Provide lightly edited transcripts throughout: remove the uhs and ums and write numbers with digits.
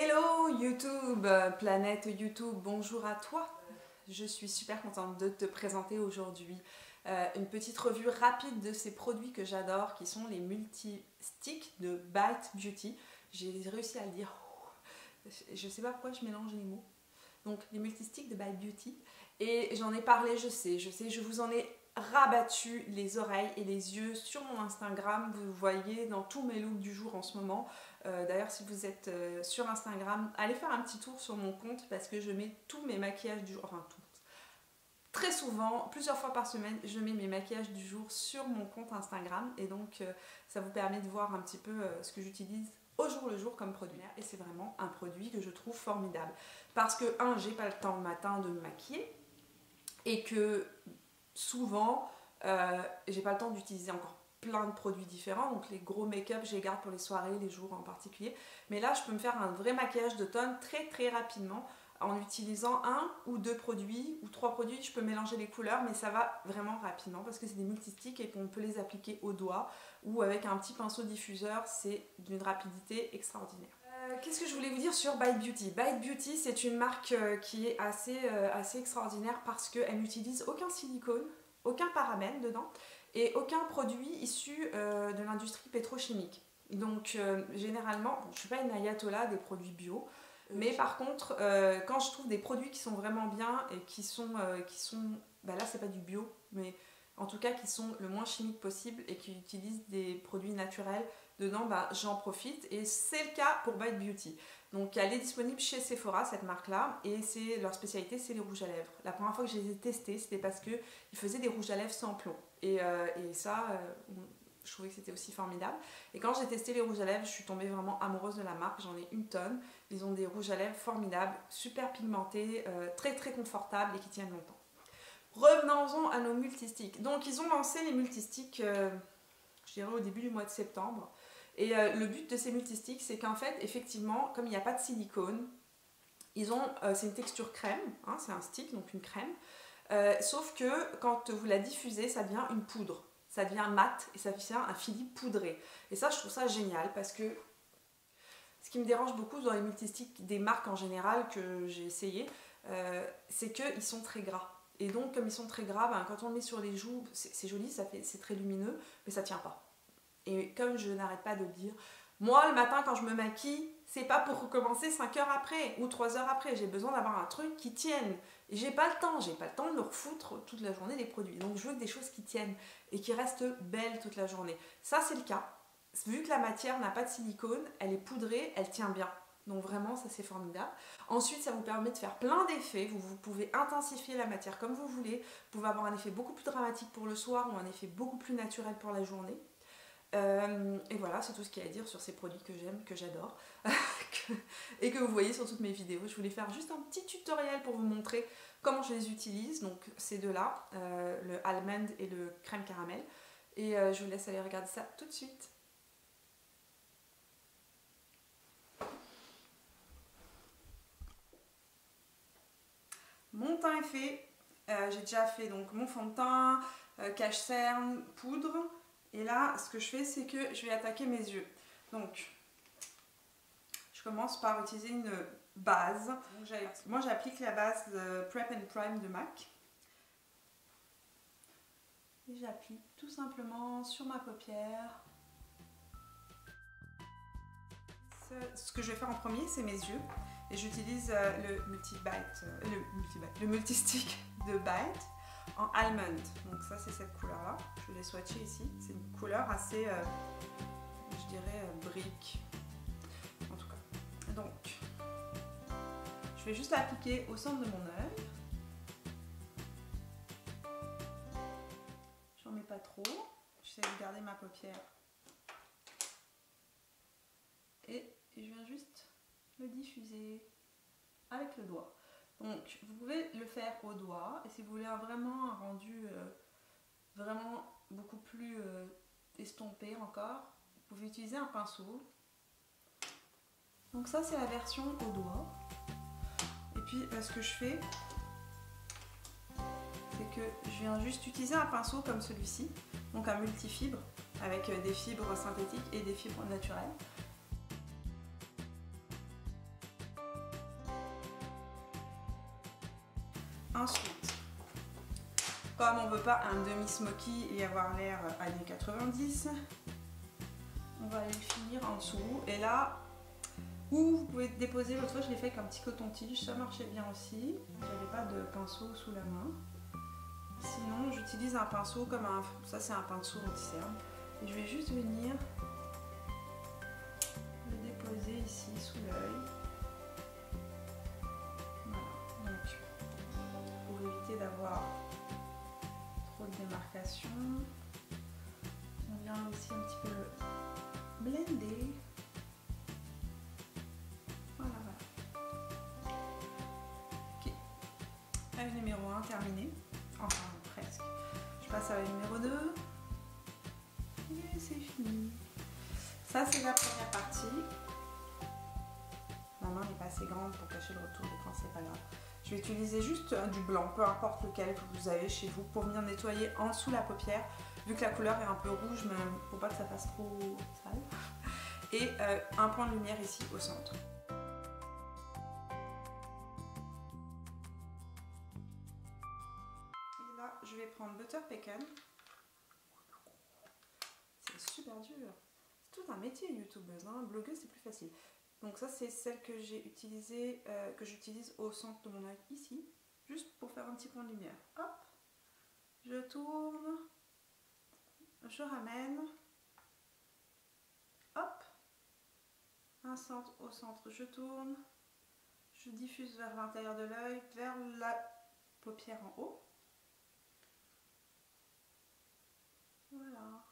Hello YouTube, planète YouTube, bonjour à toi. Je suis super contente de te présenter aujourd'hui une petite revue rapide de ces produits que j'adore qui sont les multi-sticks de Bite Beauty. J'ai réussi à le dire, je sais pas pourquoi je mélange les mots. Donc les multi-sticks de Bite Beauty et j'en ai parlé, je sais, je vous en ai rabattu les oreilles et les yeux sur mon Instagram. Vous voyez dans tous mes looks du jour en ce moment. D'ailleurs, si vous êtes sur Instagram, allez faire un petit tour sur mon compte parce que je mets tous mes maquillages du jour, enfin tout. Très souvent, plusieurs fois par semaine, je mets mes maquillages du jour sur mon compte Instagram et donc ça vous permet de voir un petit peu ce que j'utilise au jour le jour comme produit. Et c'est vraiment un produit que je trouve formidable parce que, j'ai pas le temps le matin de me maquiller et que souvent, j'ai pas le temps d'utiliser encore plein de produits différents, donc les gros make-up je les garde pour les soirées, les jours en particulier, mais là je peux me faire un vrai maquillage d'automne très rapidement en utilisant un ou deux produits ou trois produits. Je peux mélanger les couleurs mais ça va vraiment rapidement parce que c'est des multisticks et qu'on peut les appliquer au doigt ou avec un petit pinceau diffuseur. C'est d'une rapidité extraordinaire. Qu'est-ce que je voulais vous dire sur Bite Beauty? Bite Beauty, c'est une marque qui est assez extraordinaire parce qu'elle n'utilise aucun silicone, aucun parabène dedans et aucun produit issu de l'industrie pétrochimique. Donc généralement, bon, je ne suis pas une ayatollah des produits bio, mais par contre, quand je trouve des produits qui sont vraiment bien et qui sont bah là c'est pas du bio, mais en tout cas qui sont le moins chimiques possible et qui utilisent des produits naturels dedans, bah, j'en profite et c'est le cas pour Bite Beauty. Donc elle est disponible chez Sephora, cette marque là, et leur spécialité c'est les rouges à lèvres. La première fois que je les ai testés, c'était parce qu'ils faisaient des rouges à lèvres sans plomb et ça je trouvais que c'était aussi formidable. Et quand j'ai testé les rouges à lèvres, je suis tombée vraiment amoureuse de la marque. J'en ai une tonne. Ils ont des rouges à lèvres formidables, super pigmentés, très confortables et qui tiennent longtemps. Revenons-en à nos multisticks. Donc ils ont lancé les multisticks, je dirais au début du mois de septembre. Et le but de ces multisticks, c'est qu'en fait, effectivement, comme il n'y a pas de silicone, c'est une texture crème, hein, c'est un stick, donc une crème. Sauf que quand vous la diffusez, ça devient une poudre. Ça devient mat et ça devient un fini poudré. Et ça, je trouve ça génial parce que ce qui me dérange beaucoup dans les multisticks des marques en général que j'ai essayé, c'est qu'ils sont très gras. Et donc, comme ils sont très gras, ben, quand on le met sur les joues, c'est joli, c'est très lumineux, mais ça tient pas. Et comme je n'arrête pas de le dire, moi, le matin, quand je me maquille, c'est pas pour recommencer 5 heures après ou 3 heures après. J'ai besoin d'avoir un truc qui tienne. Et j'ai pas le temps de me refoutre toute la journée des produits. Donc, je veux des choses qui tiennent et qui restent belles toute la journée. Ça, c'est le cas. Vu que la matière n'a pas de silicone, elle est poudrée, elle tient bien. Donc vraiment, ça c'est formidable. Ensuite, ça vous permet de faire plein d'effets. Vous pouvez intensifier la matière comme vous voulez. Vous pouvez avoir un effet beaucoup plus dramatique pour le soir ou un effet beaucoup plus naturel pour la journée. Et voilà, c'est tout ce qu'il y a à dire sur ces produits que j'aime, que j'adore et que vous voyez sur toutes mes vidéos. Je voulais faire juste un petit tutoriel pour vous montrer comment je les utilise. Donc ces deux-là, le almond et le crème caramel. Et je vous laisse aller regarder ça tout de suite. Mon teint est fait. J'ai déjà fait donc mon fond de teint, cache-cerne, poudre. Et là, ce que je fais, c'est que je vais attaquer mes yeux. Donc, je commence par utiliser une base. Moi, j'applique la base Prep and Prime de MAC. Et j'applique tout simplement sur ma paupière. Ce que je vais faire en premier, c'est mes yeux. Et j'utilise le multistick de Bite en almond. Donc ça, c'est cette couleur-là. Je l'ai swatché ici. C'est une couleur assez, je dirais, brique. En tout cas. Donc, je vais juste l'appliquer au centre de mon œil. J'en mets pas trop. J'essaie de garder ma paupière. Et je viens juste le diffuser avec le doigt. Donc vous pouvez le faire au doigt et si vous voulez vraiment un rendu vraiment beaucoup plus estompé encore, vous pouvez utiliser un pinceau. Donc ça c'est la version au doigt. Et puis ce que je fais, c'est que je viens juste utiliser un pinceau comme celui-ci, donc un multifibre avec des fibres synthétiques et des fibres naturelles. Ensuite, comme on veut pas un demi-smoky et avoir l'air années 90, on va aller le finir en dessous. Et là, où vous pouvez déposer, l'autre fois je l'ai fait avec un petit coton-tige, ça marchait bien aussi. J'avais pas de pinceau sous la main. Sinon, j'utilise un pinceau comme un... Ça, c'est un pinceau anti-cerne. Et je vais juste venir le déposer ici sous l'œil. Voilà. Donc, pour éviter d'avoir trop de démarcation, on vient aussi un petit peu le blender. Voilà, voilà. Ok. Le numéro 1 terminé. Enfin, presque. Je passe à la numéro 2. Et c'est fini. Ça, c'est la première partie. Ma main n'est pas assez grande pour cacher le retour d'écran, c'est pas grave. Je vais utiliser juste du blanc, peu importe lequel que vous avez chez vous, pour venir nettoyer en dessous la paupière. Vu que la couleur est un peu rouge, mais faut pas que ça fasse trop sale. Et un point de lumière ici au centre. Je vais prendre Butter Pecan. C'est super dur. C'est tout un métier youtubeuse, hein. Blogueuse c'est plus facile. Donc ça c'est celle que j'ai utilisée, que j'utilise au centre de mon œil ici, juste pour faire un petit point de lumière. Hop, je tourne, je ramène, hop, un centre au centre, je tourne, je diffuse vers l'intérieur de l'œil, vers la paupière en haut. Voilà.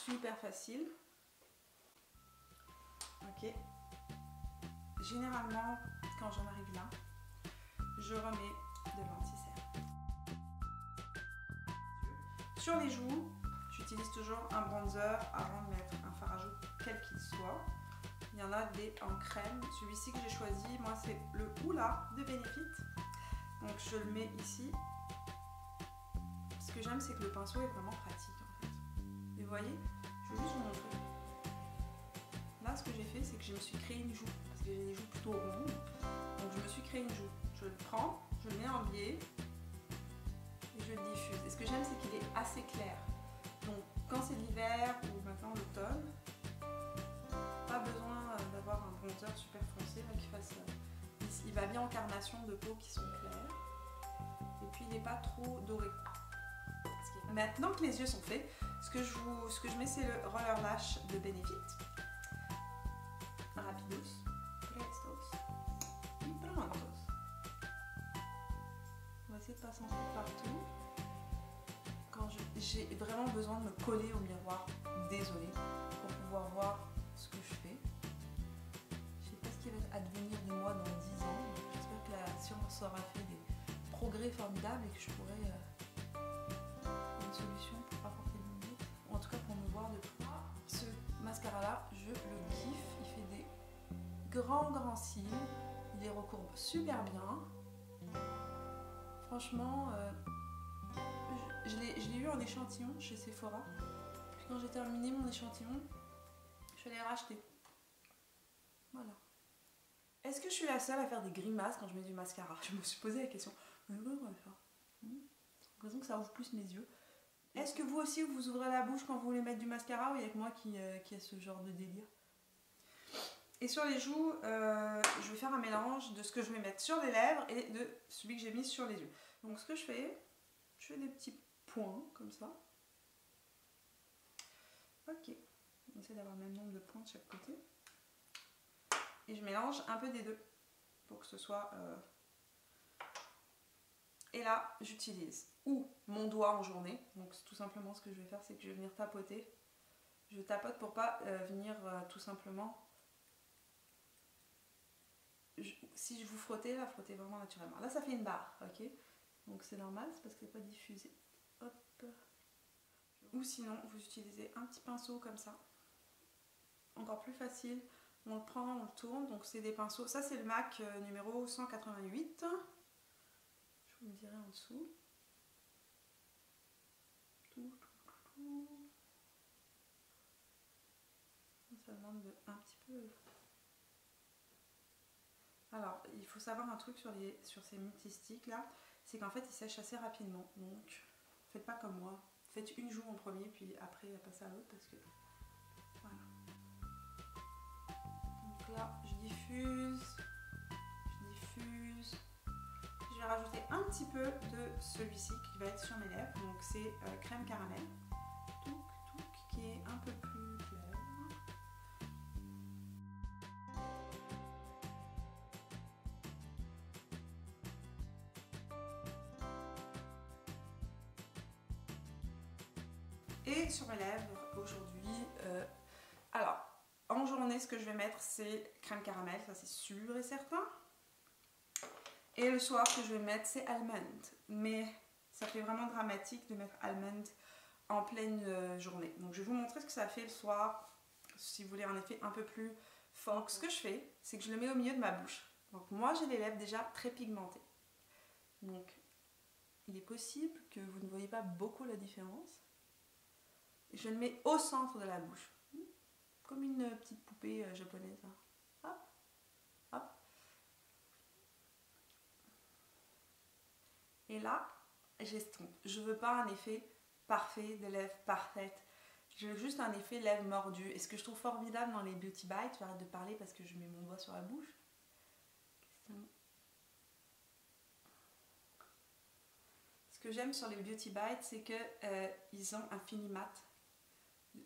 Super facile. Ok. Généralement, quand j'en arrive là, je remets de l'anti-cerne. Sur les joues, j'utilise toujours un bronzer avant de mettre un fard à joues quel qu'il soit. Il y en a des en crème. Celui-ci que j'ai choisi, moi, c'est le Hoola de Benefit. Donc je le mets ici. Ce que j'aime, c'est que le pinceau est vraiment pratique en fait. Et vous voyez, je vais juste vous montrer. Là, ce que j'ai fait, c'est que je me suis créé une joue. Parce que j'ai des joues plutôt rondes. Donc je me suis créé une joue. Je le prends, je le mets en biais et je le diffuse. Et ce que j'aime, c'est qu'il est assez clair. Donc quand c'est l'hiver ou maintenant l'automne, pas besoin d'avoir un bronzer super foncé là, qui fasse... Il va bien en carnation de peau qui sont claires. Et puis il n'est pas trop doré. Maintenant que les yeux sont faits, ce que je mets, c'est le Roller Lash de Benefit. Rapidos, prestos y prontos. On va essayer de passer un peu partout. Quand j'ai vraiment besoin de me coller au miroir, désolée, pour pouvoir voir ce que je fais. Je sais pas ce qui va advenir de moi dans 10 ans. J'espère que la science aura fait des progrès formidables et que je pourrai une solution pour pas porter de lunettes. Ou en tout cas pour me voir de plus. Ce mascara là, je le kiffe. Il fait des grands cils. Il les recourbe super bien. Franchement, je l'ai eu en échantillon chez Sephora. Puis quand j'ai terminé mon échantillon, je l'ai racheté. Voilà. Est-ce que je suis la seule à faire des grimaces quand je mets du mascara? Je me suis posé la question. Mais oui, on va le faire. J'ai l'impression que ça ouvre plus mes yeux. Est-ce que vous aussi vous ouvrez la bouche quand vous voulez mettre du mascara ou il y a que moi qui a ce genre de délire? Et sur les joues, je vais faire un mélange de ce que je vais mettre sur les lèvres et de celui que j'ai mis sur les yeux. Donc ce que je fais des petits points comme ça. Ok, on essaie d'avoir le même nombre de points de chaque côté. Et je mélange un peu des deux pour que ce soit... Et là, j'utilise ou mon doigt en journée. Donc tout simplement ce que je vais faire, c'est que je vais venir tapoter. Je tapote pour pas venir tout simplement... Si je vous frottez, là, frottez vraiment naturellement. Là, ça fait une barre, ok? Donc c'est normal, c'est parce que c'est pas diffusé. Hop. Ou sinon, vous utilisez un petit pinceau comme ça. Encore plus facile. On le prend, on le tourne. Donc c'est des pinceaux. Ça, c'est le MAC numéro 188. Je vous le dirai en dessous. Ça demande de un petit peu Alors, il faut savoir un truc sur ces multisticks là, c'est qu'en fait ils sèchent assez rapidement. Donc, faites pas comme moi. Faites une joue en premier, puis après passez à l'autre parce que... Voilà. Donc là, je diffuse. Je vais rajouter un petit peu de celui-ci qui va être sur mes lèvres. Donc c'est crème caramel. Touc, touc, qui est un peu plus clair. Et sur mes lèvres aujourd'hui, alors en journée ce que je vais mettre c'est crème caramel, ça c'est sûr et certain. Et le soir ce que je vais mettre c'est almond, mais ça fait vraiment dramatique de mettre almond en pleine journée. Donc je vais vous montrer ce que ça fait le soir si vous voulez un effet un peu plus fort. Donc ce que je fais c'est que je le mets au milieu de ma bouche. Donc moi j'ai les lèvres déjà très pigmentées. Donc il est possible que vous ne voyez pas beaucoup la différence. Je le mets au centre de la bouche, comme une petite poupée japonaise. Hop, hop. Et là, j'estompe. Je veux pas un effet parfait, de lèvres parfaites. Je veux juste un effet lèvres mordues. Et ce que je trouve formidable dans les Beauty Bites, j'arrête de parler parce que je mets mon doigt sur la bouche. Ce que j'aime sur les Beauty Bites, c'est qu'ils ont un fini mat,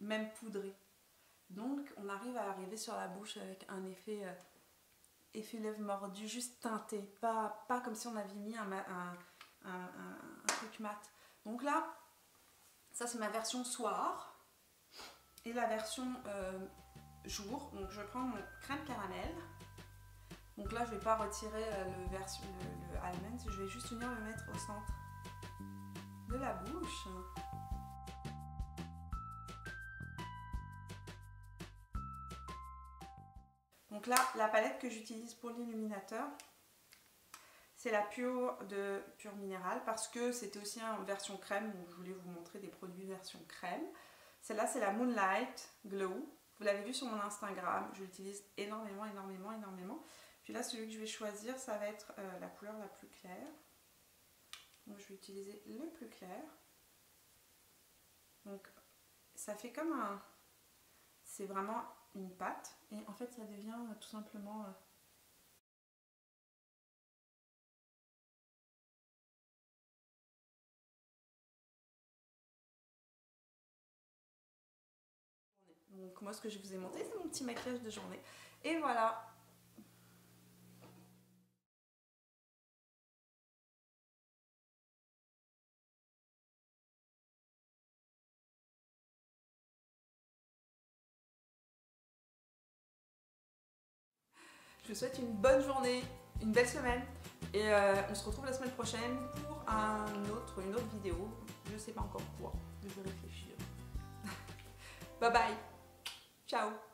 même poudré. Donc on arriver sur la bouche avec un effet lèvres mordues, juste teinté, pas comme si on avait mis un truc mat. Donc là, ça c'est ma version soir et la version jour. Donc je prends mon crème caramel. Donc là je vais pas retirer le almond, je vais juste venir le mettre au centre de la bouche. Donc là, la palette que j'utilise pour l'illuminateur, c'est la Pure de Pure Minéral parce que c'était aussi en version crème, donc je voulais vous montrer des produits version crème. Celle-là, c'est la Moonlight Glow. Vous l'avez vu sur mon Instagram, je l'utilise énormément. Puis là, celui que je vais choisir, ça va être la couleur la plus claire. Donc je vais utiliser le plus clair. Donc ça fait comme un... C'est vraiment une pâte et en fait ça devient tout simplement... Donc moi ce que je vous ai montré c'est mon petit maquillage de journée. Et voilà. Je vous souhaite une bonne journée, une belle semaine et on se retrouve la semaine prochaine pour une autre vidéo. Je ne sais pas encore quoi, je vais réfléchir. Bye bye, ciao.